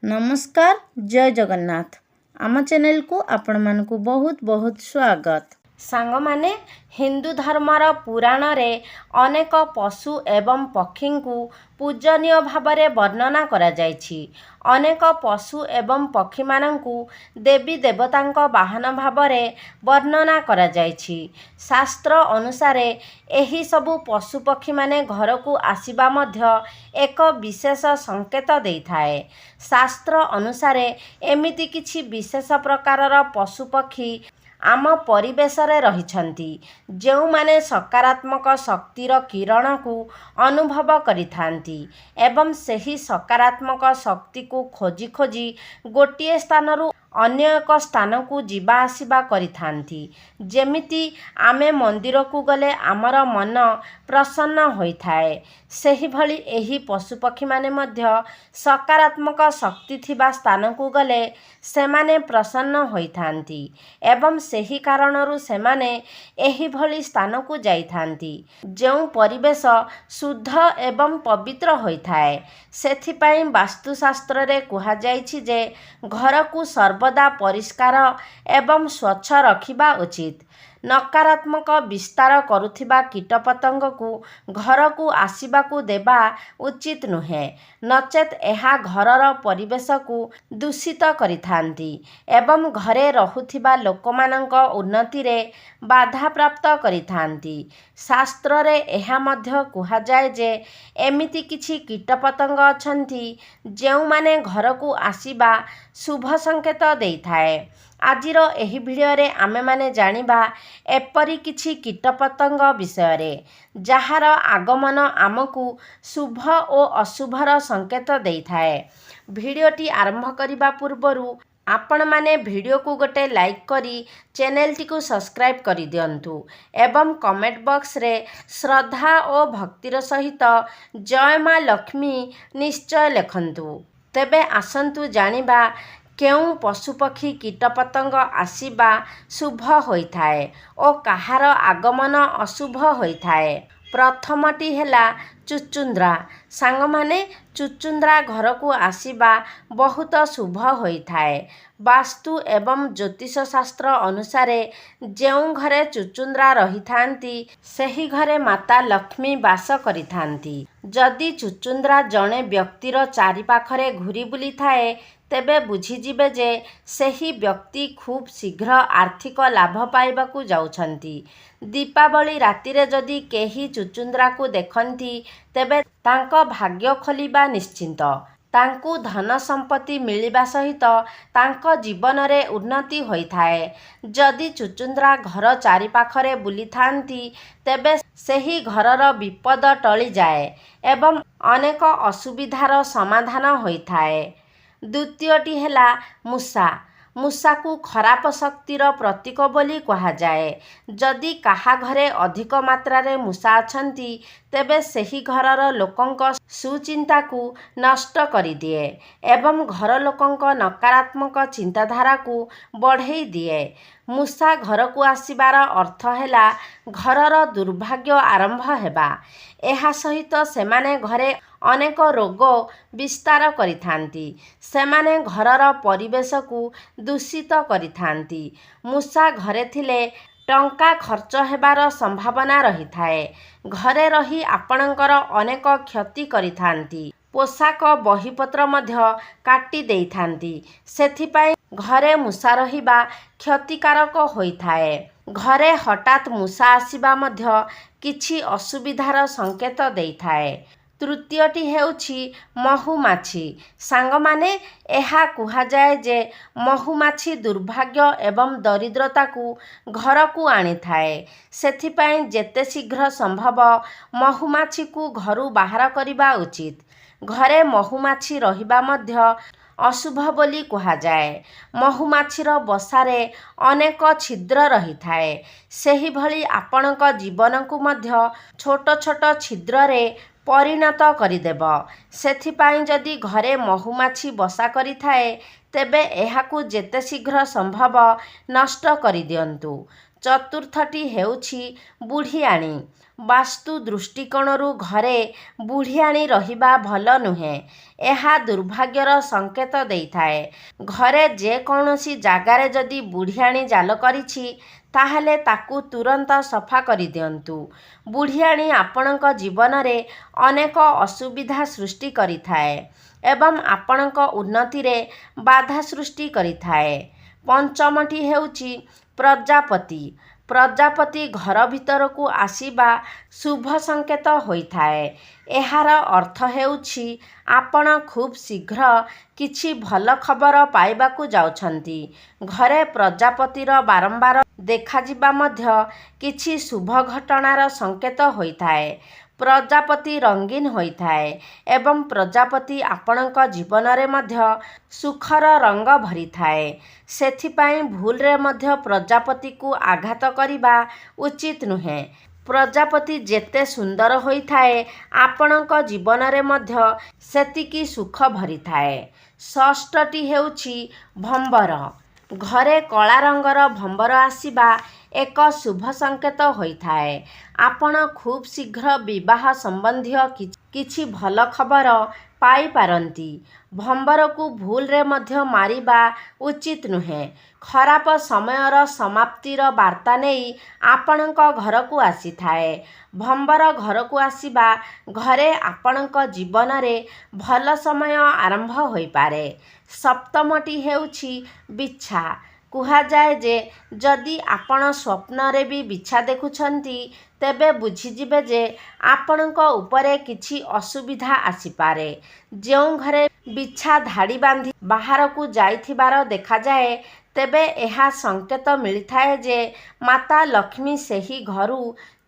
नमस्कार जय जगन्नाथ आम चैनल को आपण मानकु बहुत बहुत स्वागत। सांग माने हिंदू धर्मर पुराण रे अनेक पशु एवं पक्षी को पूजनीय भावरे वर्णना करा जायछि। अनेक पशु एवं पक्षी मानकु देवी देवतांक वाहन भावरे वर्णना करा जायछि। शास्त्र अनुसारे एही सबु पशु पक्षी माने घर को आसीबा मध्य एक विशेष संकेत देइथाए। शास्त्र अनुसारे एमिति किछि विशेष प्रकारर पशु पक्षी आम परिवेश रे रहिछंती जेउ माने सकारात्मक शक्तिर किरण को अनुभव करिथांती एवं सही सकारात्मक शक्ति को खोजी खोजी गोटिए स्थानरू अन्य एक स्थान को जीवा आसीबा करिथांती। जेमिति आमे मंदिर को गले आमर मन प्रसन्न होइथाए सेही भली एही पशु पक्षी माने मध्य सकारात्मक शक्ति थिबा स्थान को गले सेमाने प्रसन्न होइथांती एवं सेही कारणरू सेमाने एही भली स्थान को जाइथांती जेउ परिवेश शुद्ध एवं पवित्र होइथाए। सेथिपाई वास्तुशास्त्र रे कुहा जाइछि जे घर को सर्वदा परिष्कार एवं स्वच्छ रखिबा उचित। नकारात्मक विस्तार करुथिबा कीटपतंग को घर को आसीबा को देबा उचित नुहे नचेत एहा घरर परिवेश को दूषित करिथांती एवं घरे रहुथिबा लोकमानंक उन्नति रे बाधा प्राप्त करिथांती। शास्त्र रे एहा मध्य कुहा जाय जे एमिति किछि कीटपतंग अछंती जेउ माने घर को आसीबा शुभ संकेत देइथाए। आजिर एही भिडियो रे आमे माने जानिबा एपरि किछि कीटपतंग विषय रे जहार आगमन आमकु शुभ और अशुभर संकेत देइथाए। भिडियोटी आरंभ करिबा पूर्वरु आपण माने भिडियो को गोटे लाइक करी चैनल टी को सब्सक्राइब करि दियंतु एवं कमेंट बॉक्स रे श्रद्धा और भक्तिर सहित जय मां लक्ष्मी निश्चय लिखंतु। तेबे आसंतु जानिबा केउ पशुपक्षी कीटपतंग आसीबा शुभ होइथाए और कहार आगमन अशुभ होइथाए। प्रथमटी हेला चुचुंद्रा। सांग माने चुचुंद्रा घर को आसीबा बहुत शुभ होइथाए। वास्तु एवं ज्योतिष शास्त्र अनुसारे जेउ घरे चुचुंद्रा रहिथांती सेही घरे माता लक्ष्मी वास करिथांती। जदि चुचुंद्रा जणे व्यक्तिर चारि पाखरे घुरी बुली थाए तेबे बुझीजिबे जे सेही व्यक्ति खूब शीघ्र आर्थिक लाभ पाइबाकू जाउछंती। दीपावली रातिरे जदि केही चुचुंद्रा को देखंती तेबे तांको भाग्य खोलिबा निश्चिंत। तांकू धन संपत्ति मिलिबा सहित तांको जीवन रे उन्नति होइथाए। जदि चुचुंद्रा घर चारि पाखरे बुली थांती तेबे सेही घरर विपद टली जाए एवं अनेक असुविधार समाधान होइथाए। द्वितीयटी हेला मूषा। मूषा को खराब शक्तिर प्रतीक बोली कहा जाए। जदि काहा घरे अधिक मात्रा रे मूषा अछंती तेबे सेही घरर लोकंक सुचिंता को नष्ट करि दिए एवं घर लोकंक नकारात्मक चिंताधारा को बढ़ेई दिए। मूषा घर को आसीबार अर्थ हेला घरर दुर्भाग्य आरंभ हेबा। एहा सहित सेमाने घरे अनेक रोग विस्तार करिथांती। सेमाने घरर परिवेश को दूषित करिथांती। मूषा घरे थिले टंका खर्च हेबार संभावना रहिथाए। घरे रही आपणकर अनेक क्षति करिथांती। पोशाक बहीपत्र मध्य काटी देइथांती। सेथिपाई घरे मूषा रहिबा क्षतिकारक होइथाए। घरे हठात मूषा आसीबा मध्य किछि असुविधार संकेत देइथाए। तृतीयटी हेउछि महुमाछी। सांग माने एहा कुहा जाए जे महुमाछी दुर्भाग्य एवं दरिद्रता को घर को आनी थाए। सेथिपाई जेते शीघ्र संभव महुमाछी को घरु बाहर करिबा उचित। घरे महुमाछी रहिबा मध्य अशुभ बोली कहा जाए। महुमाछीर बसारे अनेक छिद्र रही थाए। सेही भली आपणक जीवन को मध्य छोट छोट छिद्र रे परिणत करिदेब। सेथिपाई जदि घरे महुमाछी बसा करिथाए तेबे एहाकू जेते शीघ्र संभव नष्ट करि दियंतु। ଚତୁର୍ଥଟି ହେଉଛି ବୁଢ଼ିଆଣୀ। ବାସ୍ତୁ ଦୃଷ୍ଟିକୋଣରୁ ଘରେ ବୁଢ଼ିଆଣୀ ରହିବା ଭଲ ନୁହେଁ। ଏହା ଦୁର୍ଭାଗ୍ୟର ସଂକେତ ଦେଇଥାଏ। ଘରେ ଯେକୌଣସି ଜାଗାରେ ଯଦି ବୁଢ଼ିଆଣୀ ଜାଲ କରିଛି ତାହେଲେ ତାକୁ ତୁରନ୍ତ ସଫା କରିଦିଅନ୍ତୁ। ବୁଢ଼ିଆଣୀ ଆପଣଙ୍କ ଜୀବନରେ ଅନେକ ଅସୁବିଧା ସୃଷ୍ଟି କରିଥାଏ ଏବଂ ଆପଣଙ୍କ ଉନ୍ନତିରେ ବାଧା ସୃଷ୍ଟି କରିଥାଏ। ପଞ୍ଚମଟି ହେଉଛି ପ୍ରଜାପତି। ପ୍ରଜାପତି ଘର ଭିତରକୁ ଆସିବା ଶୁଭ ସଂକେତ ହୋଇଥାଏ। ଏହାର ଅର୍ଥ ହେଉଛି ଆପଣ ଖୁବ୍ ଶୀଘ୍ର କିଛି ଭଲ ଖବର ପାଇବାକୁ ଯାଉଛନ୍ତି। ଘରେ ପ୍ରଜାପତିର ବାରମ୍ବାର ଦେଖାଯିବା ମଧ୍ୟ କିଛି ଶୁଭ ଘଟଣାର ସଂକେତ ହୋଇଥାଏ। ପ୍ରଜାପତି ରଙ୍ଗୀନ ହୋଇଥାଏ ଏବଂ ପ୍ରଜାପତି ଆପଣଙ୍କ ଜୀବନରେ ମଧ୍ୟ ସୁଖର ରଙ୍ଗ ଭରିଥାଏ। ସେଥିପାଇଁ ଭୁଲରେ ମଧ୍ୟ ପ୍ରଜାପତିକୁ ଆଘାତ କରିବା ଉଚିତ ନୁହେଁ। ପ୍ରଜାପତି ଯେତେ ସୁନ୍ଦର ହୋଇଥାଏ ଆପଣଙ୍କ ଜୀବନରେ ମଧ୍ୟ ସେତିକି ସୁଖ ଭରିଥାଏ। ଷଷ୍ଠଟି ହେଉଛି ଭମ୍ବର। ଘରେ କଳା ରଙ୍ଗର ଭମ୍ବର ଆସିବା ଏକ ଶୁଭ ସଂକେତ ହୋଇଥାଏ। ଆପଣ ଖୁବ୍ ଶୀଘ୍ର ବିବାହ ସମ୍ବନ୍ଧୀୟ କିଛି ଭଲ ଖବର ପାଇପାରନ୍ତି। ଭମ୍ବରକୁ ଭୁଲରେ ମଧ୍ୟ ମାରିବା ଉଚିତ ନୁହେଁ। ଖରାପ ସମୟର ସମାପ୍ତିର ବାର୍ତ୍ତା ନେଇ ଆପଣଙ୍କ ଘରକୁ ଆସିଥାଏ। ଭମ୍ବର ଘରକୁ ଆସିବା ଘରେ ଆପଣଙ୍କ ଜୀବନରେ ଭଲ ସମୟ ଆରମ୍ଭ ହୋଇପାରେ। ସପ୍ତମଟି ହେଉଛି ବିଛା। କୁହାଯାଏ ଯେ ଯଦି ଆପଣ ସ୍ୱପ୍ନରେ ବି ବିଛା ଦେଖୁଛନ୍ତି ତେବେ ବୁଝିଯିବେ ଯେ ଆପଣଙ୍କ ଉପରେ କିଛି ଅସୁବିଧା ଆସିପାରେ। ଯେଉଁ ଘରେ ବିଛା ଧାଡ଼ି ବାନ୍ଧି ବାହାରକୁ ଯାଇଥିବାର ଦେଖାଯାଏ ତେବେ ଏହା ସଂକେତ ମିଳିଥାଏ ଯେ ମାତା ଲକ୍ଷ୍ମୀ ସେହି ଘରୁ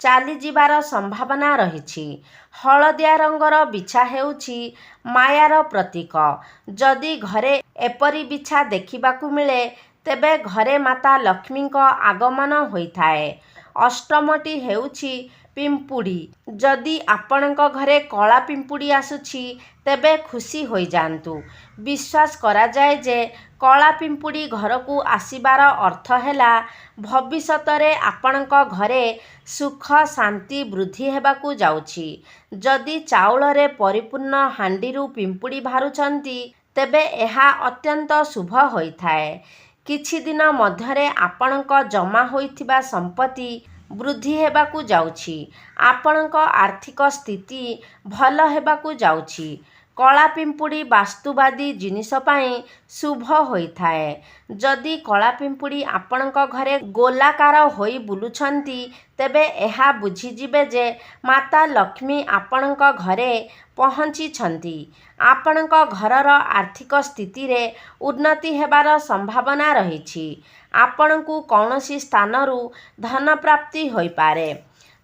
ଚାଲିଯିବାର ସମ୍ଭାବନା ରହିଛି। ହଳଦିଆ ରଙ୍ଗର ବିଛା ହେଉଛି ମାୟାର ପ୍ରତୀକ। ଯଦି ଘରେ ଏପରି ବିଛା ଦେଖିବାକୁ ମିଳେ ତେବେ ଘରେ ମାତା ଲକ୍ଷ୍ମୀଙ୍କ ଆଗମନ ହୋଇଥାଏ। ଅଷ୍ଟମଟି ହେଉଛି ପିମ୍ପୁଡ଼ି। ଯଦି ଆପଣଙ୍କ ଘରେ କଳା ପିମ୍ପୁଡ଼ି ଆସୁଛି ତେବେ ଖୁସି ହୋଇଯାଆନ୍ତୁ। ବିଶ୍ୱାସ କରାଯାଏ ଯେ କଳା ପିମ୍ପୁଡ଼ି ଘରକୁ ଆସିବାର ଅର୍ଥ ହେଲା ଭବିଷ୍ୟତରେ ଆପଣଙ୍କ ଘରେ ସୁଖ ଶାନ୍ତି ବୃଦ୍ଧି ହେବାକୁ ଯାଉଛି। ଯଦି ଚାଉଳରେ ପରିପୂର୍ଣ୍ଣ ହାଣ୍ଡିରୁ ପିମ୍ପୁଡ଼ି ବାହାରୁଛନ୍ତି ତେବେ ଏହା ଅତ୍ୟନ୍ତ ଶୁଭ ହୋଇଥାଏ। କିଛି ଦିନ ମଧ୍ୟରେ ଆପଣଙ୍କ ଜମା ହୋଇଥିବା ସମ୍ପତ୍ତି ବୃଦ୍ଧି ହେବାକୁ ଯାଉଛି। ଆପଣଙ୍କ ଆର୍ଥିକ ସ୍ଥିତି ଭଲ ହେବାକୁ ଯାଉଛି। କଳା ପିମ୍ପୁଡ଼ି ବାସ୍ତୁବାଦୀ ଜିନିଷ ପାଇଁ ଶୁଭ ହୋଇଥାଏ। ଯଦି କଳା ପିମ୍ପୁଡ଼ି ଆପଣଙ୍କ ଘରେ ଗୋଲାକାର ହୋଇ ବୁଲୁଛନ୍ତି ତେବେ ଏହା ବୁଝିଯିବେ ଯେ ମାତା ଲକ୍ଷ୍ମୀ ଆପଣଙ୍କ ଘରେ ପହଞ୍ଚିଛନ୍ତି। ଆପଣଙ୍କ ଘରର ଆର୍ଥିକ ସ୍ଥିତିରେ ଉନ୍ନତି ହେବାର ସମ୍ଭାବନା ରହିଛି। ଆପଣଙ୍କୁ କୌଣସି ସ୍ଥାନରୁ ଧନ ପ୍ରାପ୍ତି ହୋଇପାରେ।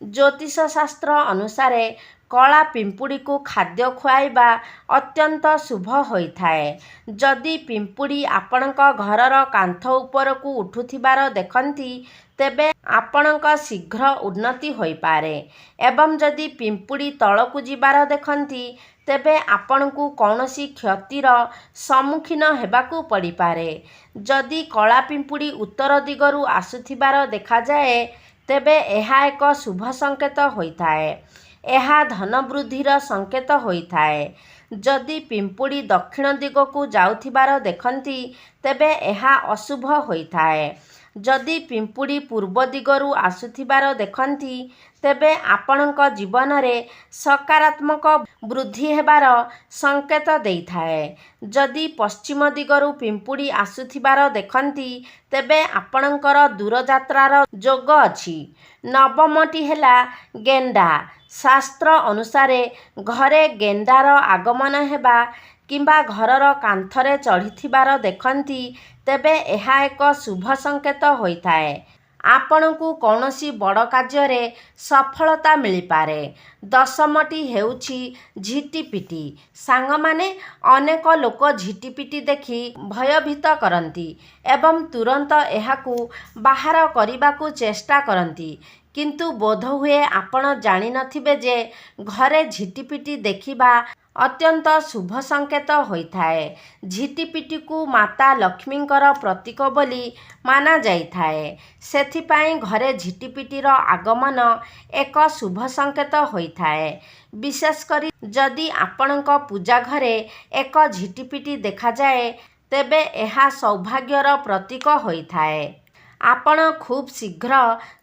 ଜ୍ୟୋତିଷ ଶାସ୍ତ୍ର ଅନୁସାରେ କଳା ପିମ୍ପୁଡ଼ିକୁ ଖାଦ୍ୟ ଖୁଆଇବା ଅତ୍ୟନ୍ତ ଶୁଭ ହୋଇଥାଏ। ଯଦି ପିମ୍ପୁଡ଼ି ଆପଣଙ୍କ ଘରର କାନ୍ଥ ଉପରକୁ ଉଠୁଥିବାର ଦେଖନ୍ତି ତେବେ ଆପଣଙ୍କ ଶୀଘ୍ର ଉନ୍ନତି ହୋଇପାରେ ଏବଂ ଯଦି ପିମ୍ପୁଡ଼ି ତଳକୁ ଯିବାର ଦେଖନ୍ତି ତେବେ ଆପଣଙ୍କୁ କୌଣସି କ୍ଷତିର ସମ୍ମୁଖୀନ ହେବାକୁ ପଡ଼ିପାରେ। ଯଦି କଳା ପିମ୍ପୁଡ଼ି ଉତ୍ତର ଦିଗରୁ ଆସୁଥିବାର ଦେଖାଯାଏ ତେବେ ଏହା ଏକ ଶୁଭ ସଂକେତ ହୋଇଥାଏ। ଏହା ଧନ ବୃଦ୍ଧିର ସଂକେତ ହୋଇଥାଏ। ଯଦି ପିମ୍ପୁଡ଼ି ଦକ୍ଷିଣ ଦିଗକୁ ଯାଉଥିବାର ଦେଖନ୍ତି ତେବେ ଏହା ଅଶୁଭ ହୋଇଥାଏ। ଯଦି ପିମ୍ପୁଡ଼ି ପୂର୍ବ ଦିଗରୁ ଆସୁଥିବାର ଦେଖନ୍ତି ତେବେ ଆପଣଙ୍କ ଜୀବନରେ ସକାରାତ୍ମକ ବୃଦ୍ଧି ହେବାର ସଂକେତ ଦେଇଥାଏ। ଯଦି ପଶ୍ଚିମ ଦିଗରୁ ପିମ୍ପୁଡ଼ି ଆସୁଥିବାର ଦେଖନ୍ତି ତେବେ ଆପଣଙ୍କର ଦୂରଯାତ୍ରାର ଯୋଗ ଅଛି। ନବମଟି ହେଲା ଗେଣ୍ଡା। ଶାସ୍ତ୍ର ଅନୁସାରେ ଘରେ ଗେଣ୍ଡାର ଆଗମନ ହେବା କିମ୍ବା ଘରର କାନ୍ଥରେ ଚଢ଼ିଥିବାର ଦେଖନ୍ତି ତେବେ ଏହା ଏକ ଶୁଭ ସଂକେତ ହୋଇଥାଏ। ଆପଣଙ୍କୁ କୌଣସି ବଡ଼ କାର୍ଯ୍ୟରେ ସଫଳତା ମିଳିପାରେ। ଦଶମଟି ହେଉଛି ଝିଟିପିଟି। ସାଙ୍ଗମାନେ, ଅନେକ ଲୋକ ଝିଟିପିଟି ଦେଖି ଭୟଭୀତ କରନ୍ତି ଏବଂ ତୁରନ୍ତ ଏହାକୁ ବାହାର କରିବାକୁ ଚେଷ୍ଟା କରନ୍ତି। କିନ୍ତୁ ବୋଧହୁଏ ଆପଣ ଜାଣିନଥିବେ ଯେ ଘରେ ଝିଟିପିଟି ଦେଖିବା ଅତ୍ୟନ୍ତ ଶୁଭ ସଂକେତ ହୋଇଥାଏ। ଝିଟିପିଟିକୁ ମାତା ଲକ୍ଷ୍ମୀଙ୍କର ପ୍ରତୀକ ବୋଲି ମାନାଯାଇଥାଏ। ସେଥିପାଇଁ ଘରେ ଝିଟିପିଟିର ଆଗମନ ଏକ ଶୁଭ ସଂକେତ ହୋଇଥାଏ। ବିଶେଷ କରି ଯଦି ଆପଣଙ୍କ ପୂଜା ଘରେ ଏକ ଝିଟିପିଟି ଦେଖାଯାଏ ତେବେ ଏହା ସୌଭାଗ୍ୟର ପ୍ରତୀକ ହୋଇଥାଏ। ଆପଣ ଖୁବ୍ ଶୀଘ୍ର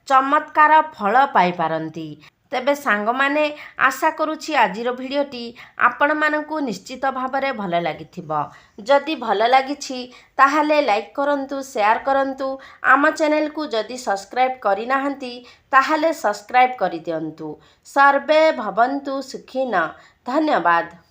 ଚମତ୍କାର ଫଳ ପାଇପାରନ୍ତି। ତେବେ ସାଙ୍ଗମାନେ, ଆଶା କରୁଛି ଆଜିର ଭିଡ଼ିଓଟି ଆପଣମାନଙ୍କୁ ନିଶ୍ଚିତ ଭାବରେ ଭଲ ଲାଗିଥିବ। ଯଦି ଭଲ ଲାଗିଛି ତାହେଲେ ଲାଇକ୍ କରନ୍ତୁ, ସେୟାର କରନ୍ତୁ। ଆମ ଚ୍ୟାନେଲକୁ ଯଦି ସବସ୍କ୍ରାଇବ୍ କରିନାହାନ୍ତି ତାହେଲେ ସବସ୍କ୍ରାଇବ୍ କରିଦିଅନ୍ତୁ। ସର୍ବେ ଭବନ୍ତୁ ସୁଖିନଃ। ଧନ୍ୟବାଦ।